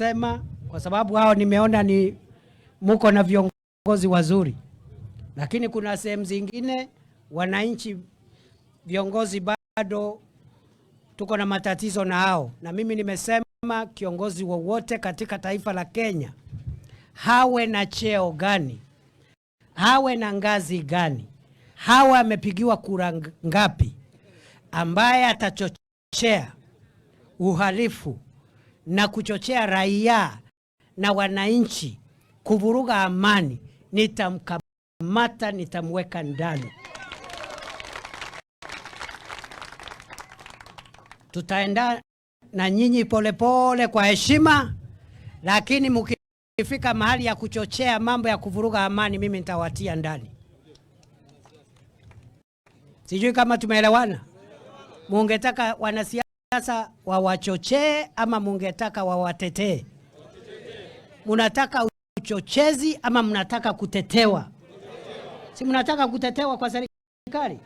kusema kwa sababu hao nimeona ni muko na viongozi wazuri, lakini kuna sehemu zingine wananchi viongozi bado tuko na matatizo na hao. Na mimi nimesema kiongozi wowote katika taifa la Kenya, hawe na cheo gani, hawe na ngazi gani, hawe amepigiwa kura ngapi, ambaye atachochea uhalifu na kuchochea raia na wananchi kuvuruga amani, nitamkamata, nitamweka ndani. Tutaenda na nyinyi polepole kwa heshima, lakini mkifika mahali ya kuchochea mambo ya kuvuruga amani, mimi nitawatia ndani. Sijui kama tumeelewana. Mungetaka wanasiasa wawachochee ama mungetaka wawatetee? Munataka uchochezi ama mnataka kutetewa? Si mnataka kutetewa kwa serikali,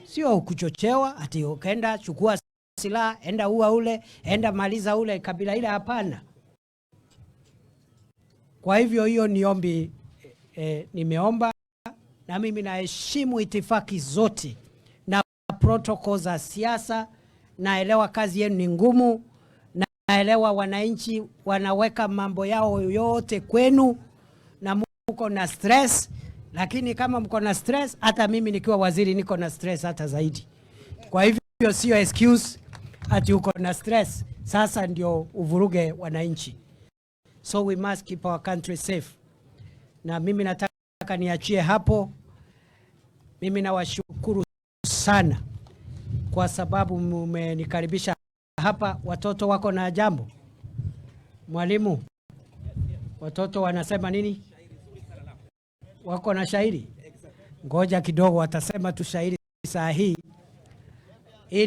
sio kuchochewa ati ukaenda chukua silaha, enda ua ule, enda maliza ule kabila ile, hapana. Kwa hivyo hiyo ni ombi nimeomba, na mimi naheshimu itifaki zote na protocol za siasa. Naelewa kazi yenu ni ngumu, naelewa wananchi wanaweka mambo yao yote kwenu na mko na stress, lakini kama mko na stress, hata mimi nikiwa waziri niko na stress hata zaidi. Kwa hivyo sio excuse ati uko na stress sasa ndio uvuruge wananchi. So we must keep our country safe. Na mimi nataka niachie hapo. Mimi nawashukuru sana kwa sababu mmenikaribisha hapa. Watoto wako na jambo? Mwalimu, watoto wanasema nini? Wako na shairi? Ngoja kidogo, watasema tu shairi saa hii. Hii ni